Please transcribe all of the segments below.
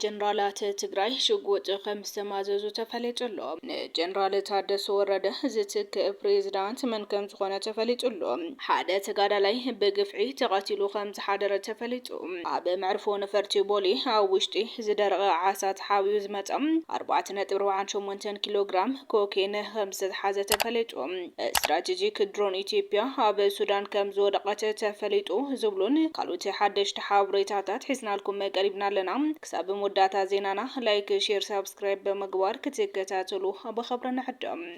ጀነራላት ትግራይ ሽጉጥ ከም ዝተማዘዙ ተፈሊጡሎ ጀነራል ታደሰ ወረደ ዝትክ ፕሬዝዳንት መን ከም ዝኾነ ተፈሊጡሎ ሓደ ተጋዳላይ ብግፍዒ ተቀቲሉ ከም ዝሓደረ ተፈሊጡ ኣብ መዕርፎ ነፈርቲ ቦሌ ኣብ ውሽጢ ዝደረቀ ዓሳት ሓቢኡ ዝመፀ 4.48 ኪሎ ግራም ኮኬን ከም ዝተሓዘ ተፈሊጡ ስትራቴጂክ ድሮን ኢትዮጵያ ኣብ ሱዳን ከም ዝወደቀት ተፈሊጡ ዝብሉን ካልኦት ሓደሽቲ ሓበሬታታት ሒዝናልኩም ቀሪብና ኣለና ክሳብ መወዳእታ ዜናና ላይክ ሼር ሰብስክራይብ በመግባር ክትከታተሉ በخبرنا حدም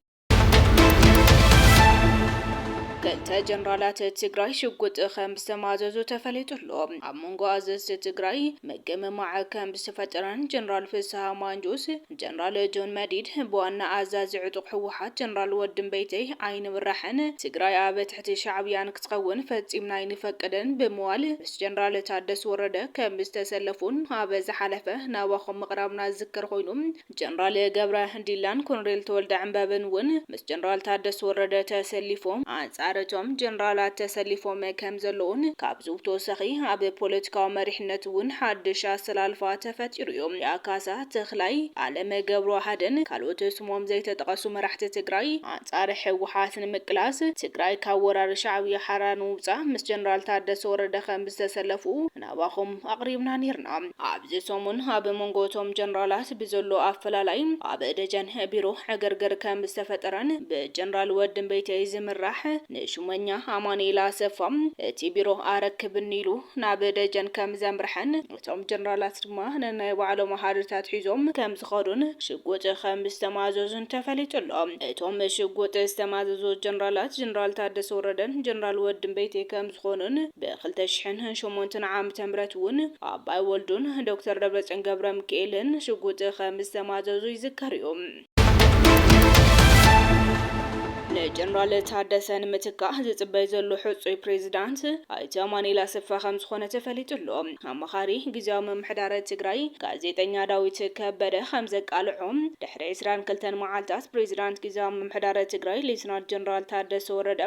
كلتا جنرالات تግራይ ሽጉጥ ከም ዝተማዘዙ ተፈሊጡሎ ኣብ መንጎ ኣዘዝቲ ትግራይ መገመማዕ ከም ዝተፈጠረን ጀነራል ፍስሃ ማንጁስ ጀነራል ጆን መዲድ በዋና ኣዛዚ ዕጡቅ ሕወሓት ጀነራል ወድም በይተይ ዓይን ምራሕን ትግራይ ኣብ ትሕቲ ሻዕብያን ክትኸውን ፈጺምና ይንፈቅደን ብምዋል ምስ ጀነራል ታደሰ ወረደ ከም ዝተሰለፉን ኣብ ዝሓለፈ ናባኹም ምቕራብና ዝዝከር ኮይኑ ጀነራል ገብረ ዲላን ኮሎኔል ተወልደ ዕንበብን ውን ምስ ጀነራል ታደሰ ወረደ ተሰሊፎም ኣጻረቶም ጀነራላት ተሰሊፎም ከም ዘለውን ካብ ዝውተወሰኺ ኣብ ፖለቲካዊ መሪሕነት ውን ሓድሽ ኣሰላልፋ ተፈጢሩ እዮም ያካሳ ተኽላይ ዓለመ ገብሩ ሓደን ካልኦት ስሞም ዘይተጠቀሱ መራሕቲ ትግራይ ኣጻረ ሕወሓት ንምቅላስ ትግራይ ካብ ወራሪ ሻዕብያ ሓራን ውፃእ ምስ ጀነራል ታደሰ ወረደ ከም ዝተሰለፉ ናባኹም ኣቅሪብና ነርና ኣብዚ ሰሙን ኣብ መንጎቶም ጀነራላት ብዘሎ ኣፈላላይ ኣብ ደጀን ቢሮ ዕገርገር ከም ዝተፈጠረን ብጀነራል ወድም በይተይ ዝምራሕ ንሽመኛ ኣማኒላ ሰፋም እቲ ቢሮ ኣረክብን ኢሉ ናብ ደጀን ከም ዘምርሐን እቶም ጀነራላት ድማ ነናይ ባዕሎም ሓድርታት ሒዞም ከም ዝኸዱን ሽጉጥ ከም ዝተማዘዙን ተፈሊጡሎ እቶም ሽጉጥ ዝተማዘዙ ጀነራላት ጀነራል ታደሰ ወረደን ጀነራል ወድም በይተይ ከም ዝኾኑን ብ2008 ዓመተ ምህረት ውን ኣባይ ወልዱን ዶክተር ደብረጽዮን ገብረ ሚካኤልን ሽጉጥ ከም ዝተማዘዙ ይዝከር እዩ ጀነራል ታደሰ ንምትካ ዝጽበይ ዘሎ ሕጹይ ፕሬዝዳንት ኣይተ ማኒላ ሰፋ ከም ዝኾነ ተፈሊጡሎ ኣማኻሪ ጊዜያዊ ምምሕዳር ትግራይ ጋዜጠኛ ዳዊት ከበደ ከም ዘቃልዖም ድሕሪ 22 መዓልታት ፕሬዝዳንት ጊዜያዊ ምምሕዳር ትግራይ ሌተናንት ጀነራል ታደሰ ወረደ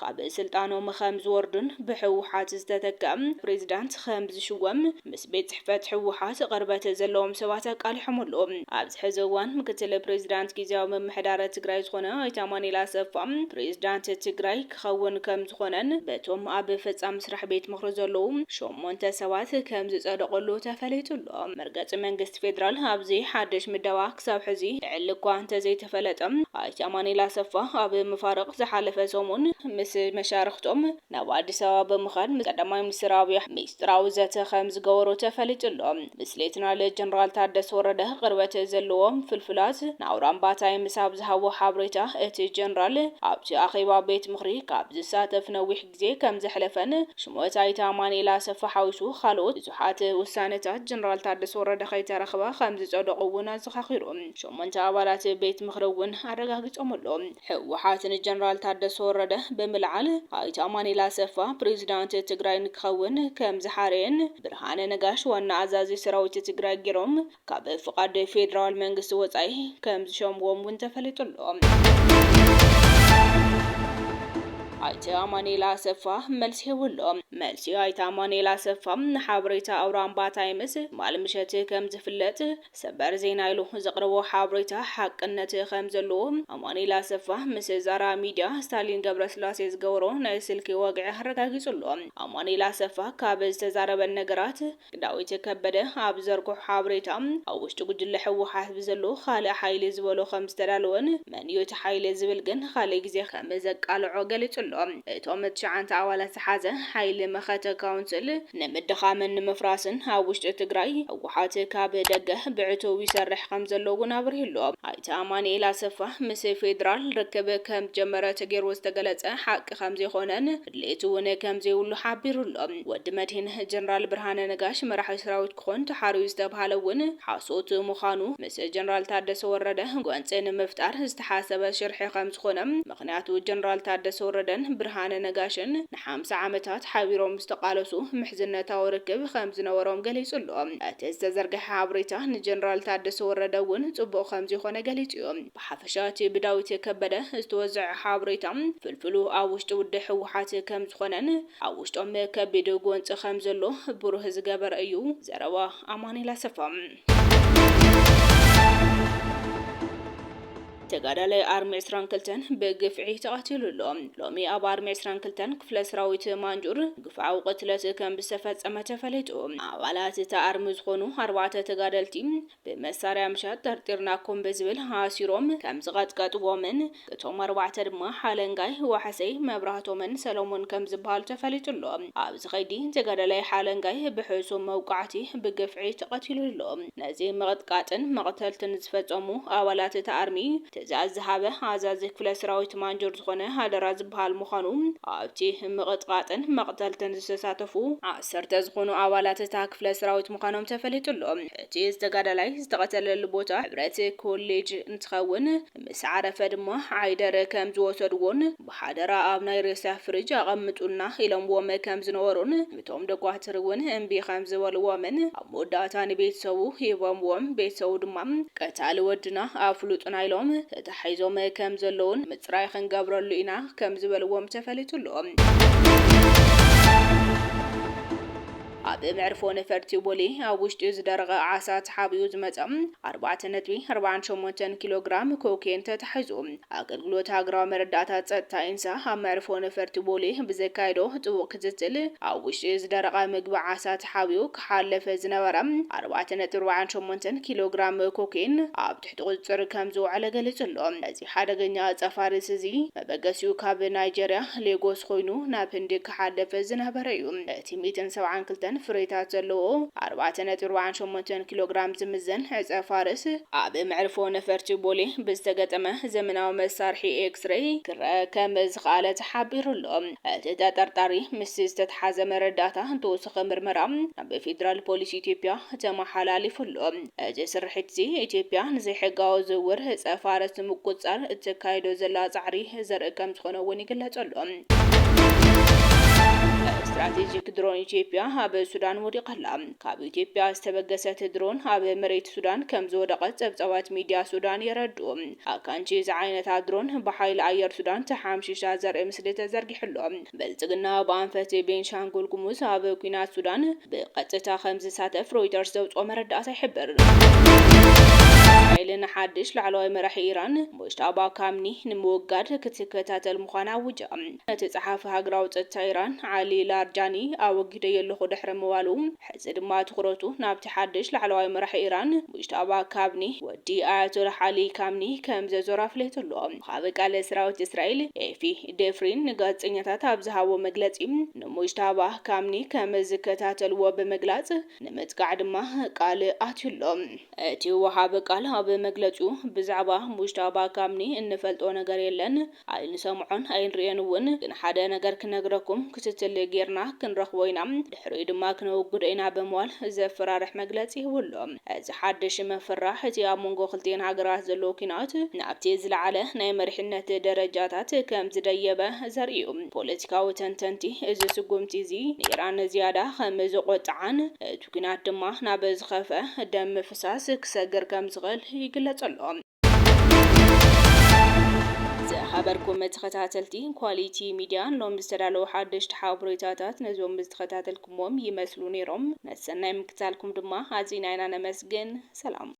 ካብ ስልጣኖም ከም ዝወርዱን ብሕወሓት ዝተተከም ፕሬዝዳንት ከም ዝሽወም ምስ ቤት ጽሕፈት ሕወሓት ቅርበት ዘለዎም ሰባት ኣቃልሖምሎ ኣብዚ ሕዚ እዋን ምክትል ፕሬዝዳንት ጊዜያዊ ምምሕዳር ትግራይ ዝኾነ ኣይተ ማኒላ ሰፋ ፕሬዝዳንት ትግራይ ክኸውን ከም ዝኾነን በቶም ኣብ ፈጻሚ ስራሕ ቤት ምኽሪ ዘለዉ 8 ሰባት ከም ዝጸደቐሉ ተፈሊጡሎ መርገጽ መንግስቲ ፌደራል ኣብዚ ሓድሽ ምደባ ክሳብ ሕዚ ልዕሊ እኳ እንተዘይተፈለጠ ኣይተ ማኒላ ሰፋ ኣብ ምፋረቕ ዝሓለፈ ሰሙን ምስ መሻርክቶም ናብ ኣዲስ ኣበባ ብምኻድ ምስ ቀዳማይ ሚኒስትር ኣብይ ሚኒስትራዊ ዘተ ከም ዝገበሩ ተፈሊጡሎ ምስ ሌተናል ጀነራል ታደሰ ወረደ ቅርበት ዘለዎም ፍልፍላት ናውራምባታይ ምሳብ ዝሃቦ ሓበሬታ እቲ ጀነራል ኣብቲ ኣኼባ ቤት ምኽሪ ካብ ዝሳተፍ ነዊሕ ግዜ ከም ዘሕለፈን ሽሞት ኣይተ ማኒላ ሰፋ ሓዊሱ ካልኦት ብዙሓት ውሳነታት ጀነራል ታደሰ ወረደ ከይተረኸባ ከም ዝጸደቑ ውን ኣዘኻኺሩ 8 ኣባላት ቤት ምኽሪ ውን ኣረጋጊጾምሎ ሕወሓትን ጀነራል ታደሰ ወረደ ብምልዓል ኣይተ ማኒላ ሰፋ ፕሬዝዳንት ትግራይ ንክኸውን ከም ዝሓረየን ብርሃነ ነጋሽ ዋና ኣዛዚ ሰራዊት ትግራይ ገይሮም ካብ ፍቃድ ፌደራል መንግስቲ ወጻኢ ከም ዝሾምዎም ውን ተፈሊጡሎ ኣይተ ማኒላ ሰፋ መልሲ ይብሎ መልሲ ኣይተ ማኒላ ሰፋ ሓበሬታ ኣውራምባ ታይምስ ማልምሸት ከም ዝፍለጥ ሰበር ዜና ኢሉ ዘቅርቦ ሓበሬታ ሓቅነት ከም ዘለዎ ማኒላ ሰፋ ምስ ዛራ ሚድያ ስታሊን ገብረስላሴ ዝገበሮ ናይ ስልኪ ወግዒ ኣረጋጊጹሎ ማኒላ ሰፋ ካብ ዝተዛረበ ነገራት ዳዊት ከበደ ኣብ ዘርጎ ሓበሬታ ኣብ ውሽጢ ጉጅለ ሕወሓት ብዘሎ ካልእ ሓይሊ ዝበሎ ከም ዝተዳለወን መንዮት ሓይሊ ዝብል ግን ካልእ ግዜ ከም ዘቃልዖ ገሊጹሎ እቶም 9 ኣባላት ዝሓዘ ሓይሊ መኸተ ካውንስል ንምድኻምን ንምፍራስን ኣብ ውሽጢ ትግራይ ሕወሓት ካብ ደገ ብዕቱብ ይሰርሕ ከም ዘለዎ ናብርሂሎ ኣይተ ማኒላ ሰፋ ምስ ፌደራል ርክብ ከም ጀመረ ተገይሩ ዝተገለጸ ሓቂ ከም ዘይኾነን ድሌቱ ውን ከም ዘይብሉ ሓቢሩሎ ወዲ መድህን ጀነራል ብርሃነ ነጋሽ መራሒ ሰራዊት ክኾን ተሓርዩ ዝተባሃለ ውን ሓሶት ምዃኑ ምስ ጀነራል ታደሰ ወረደ ጎንፂ ንምፍጣር ዝተሓሰበ ሽርሒ ከም ዝኾነ ምክንያቱ ጀነራል ታደሰ ወረደ ብርሃነ ነጋሽን ን50 ዓመታት ሓቢሮም ዝተቃለሱ ምሕዝነታዊ ርክብ ከም ዝነበሮም ገሊጹሎ እቲ ዝተዘርግሐ ሓበሬታ ንጀነራል ታደሰ ወረደ ውን ጽቡቕ ከም ዝኾነ ገሊጹ እዮም ብሓፈሻ እቲ ብዳዊት ከበደ ዝተወዝዐ ሓበሬታ ፍልፍሉ ኣብ ውሽጢ ውድብ ሕወሓት ከም ዝኾነን ኣብ ውሽጦም ከቢድ ጎንፂ ከም ዘሎ ብሩህ ዝገበረ እዩ ዘረባ ማኒላ ሰፋ ተጋዳላይ ኣርሚ 22 ብግፍዒ ተቐቲሉሎ ሎሚ ኣብ ኣርሚ 22 ክፍለ ሰራዊት ማንጁር ግፍዓዊ ቅትለት ከም ዝተፈጸመ ተፈሊጡ ኣባላት እቲ ኣርሚ ዝኾኑ 4 ተጋደልቲ ብመሳርያ ምሻት ጠርጢርናኩም ብዝብል ሃሲሮም ከም ዝቐጥቀጥዎምን እቶም 4 ድማ ሓለንጋይ ወሓሰይ መብራህቶምን ሰሎሞን ከም ዝበሃል ተፈሊጡሎ ኣብዚ ኸይዲ ተጋዳላይ ሓለንጋይ ብሕሱም መውቃዕቲ ብግፍዒ ተቐቲሉሎ ነዚ መቕጥቃጥን መቕተልትን ዝፈጸሙ ኣባላት እቲ ኣርሚ ትእዛዝ ዝሃበ ኣዛዚ ክፍለ ሰራዊት ማንጁር ዝኾነ ሃደራ ዝበሃል ምዃኑ ኣብቲ መቕጥቃጥን መቕተልትን ዝተሳተፉ 10 ዝኾኑ ኣባላት እታ ክፍለ ሰራዊት ምዃኖም ተፈሊጡሎ እቲ ተጋዳላይ ዝተቐተለሉ ቦታ ሕብረት ኮሌጅ እንትኸውን ምስ ዓረፈ ድማ ዓይደር ከም ዝወሰድዎን ብሓደራ ኣብ ናይ ሬሳ ፍሪጅ ኣቐምጡና ኢሎምዎም ከም ዝነበሩን እቶም ደጓትር እውን እምቢ ከም ዝበልዎምን ኣብ መወዳእታ ንቤተሰቡ ሂቦምዎም ቤተሰቡ ድማ ቀታሊ ወድና ኣፍሉጥና ኢሎም ተታሒዞም ከም ዘለውን ምፅራይ ክንገብረሉ ኢና ከም ዝበልዎም ተፈሊጡሎ ኣብ ምዕርፎ ነፈርቲ ቦሌ ኣብ ውሽጢ ዝደረቐ ዓሳ ተሓቢኡ ዝመፀም 4.48 ኪሎግራም ኮኬን ተታሒዙ ኣገልግሎት ሃገራዊ መረዳእታ ጸጥታ ኢንሳ ኣብ ምዕርፎ ነፈርቲ ቦሌ ብዘካይዶ ጥቡቅ ክትትል ኣብ ውሽጢ ዝደረቐ ምግቢ ዓሳ ተሓቢኡ ክሓለፈ ዝነበረ 4.48 ኪሎግራም ኮኬን ኣብ ትሕቲ ቁፅጥር ከም ዝውዕለ ገሊጹሎ እዚ ሓደገኛ ጸፋሪስ እዚ መበገሲኡ ካብ ናይጀርያ ሌጎስ ኮይኑ ናብ ህንዲ ክሓለፈ ዝነበረ እዩ እቲ 172 ፍሬታት ዘለዎ 4.48 ኪሎግራም ዝምዘን ዕፀ ፋርስ ኣብ ምዕርፎ ነፈርቲ ቦሌ ብዝተገጠመ ዘመናዊ መሳርሒ ኤክስሬይ ክረአ ከም ዝኸኣለ ተሓቢሩሎ እቲ ተጠርጣሪ ምስ ዝተተሓዘ መረዳእታ ተወሰኸ ምርመራ ናብ ፌደራል ፖሊስ ኢትዮጵያ ተመሓላሊፉሎ እዚ ስርሒት እዚ ኢትዮጵያ ንዘይሕጋዊ ዝውውር ዕፀ ፋርስ ምቁፅጻር እትካይዶ ዘላ ጻዕሪ ዘርኢ ከም ዝኾነ እውን ይግለጸሎ ስትራቴጂክ ድሮን ኢትዮጵያ ኣብ ሱዳን ወዲቐላ ካብ ኢትዮጵያ ዝተበገሰት ድሮን ኣብ መሬት ሱዳን ከም ዝወደቐት ጸብጻባት ሚድያ ሱዳን የረድኡ ኣካንቺ ዝዓይነታ ድሮን ብሓይሊ ኣየር ሱዳን ተሓምሺሻ ዘርኢ ምስሊ ተዘርጊሕሎ ብልጽግና ብኣንፈት ቤንሻንጉል ጉሙዝ ኣብ ኩናት ሱዳን ብቐጥታ ከም ዝሳተፍ ሮይተርስ ዘውፅኦ መረዳእታ ይሕብር ኢስራኤልን ሓድሽ ላዕለዋይ መራሒ ኢራን ሙጅታባ ካምኒ ንምውጋድ ክትከታተል ምዃና ውጃ እቲ ጸሓፊ ሃገራዊ ጸጥታ ኢራን ዓሊ ላርጃኒ ኣወጊደ የለኹ ድሕሪ ምባሉ ሕዚ ድማ ትኩረቱ ናብቲ ሓድሽ ላዕለዋይ መራሒ ኢራን ሙጅታባ ካምኒ ወዲ ኣያቶላ ዓሊ ካምኒ ከም ዘዞራ ፍለይቱሎ ካብ ቃል ሰራዊት እስራኤል ኤፊ ደፍሪን ንጋዜጠኛታት ኣብ ዝሃቦ መግለጺ ንሙጅታባ ካምኒ ከም ዝከታተልዎ ብምግላጽ ንምጥቃዕ ድማ ቃል ኣትዩሎ እቲ ወሃበ ቃል ኣብ መግለጹ ብዛዕባ ሙጅታባ ካምኒ እንፈልጦ ነገር የለን ኣይንሰምዖን ኣይንሪአን እውን ግን ሓደ ነገር ክነግረኩም ክትትል ጌርና ክንረኽቦ ኢና ድሕሪኡ ድማ ክነውግዶ ኢና ብምባል ዘፈራርሕ መግለጺ ይብሎ እዚ ሓድሽ መፍራሕ እቲ ኣብ መንጎ ክልቲአን ሃገራት ዘሎ ኩናት ናብቲ ዝለዓለ ናይ መሪሕነት ደረጃታት ከም ዝደየበ ዘርእዩ ፖለቲካዊ ተንተንቲ እዚ ስጉምቲ እዚ ንኢራን ዝያዳ ከም ዝቆጥዓን እቲ ኩናት ድማ ናብ ዝኸፈ ደም ፍሳስ ክሰግር ከም ዝኽእል ይግለጸሎ ሓበርኩም ተኸታተልቲ ኳሊቲ ሚድያ ሎም ዝተዳለዉ ሓድሽቲ ሓበሬታታት ነዞም ዝተኸታተልኩሞም ይመስሉ ነይሮም ነሰናይ ምክታልኩም ድማ ኣዚና ኢና ነመስግን ሰላም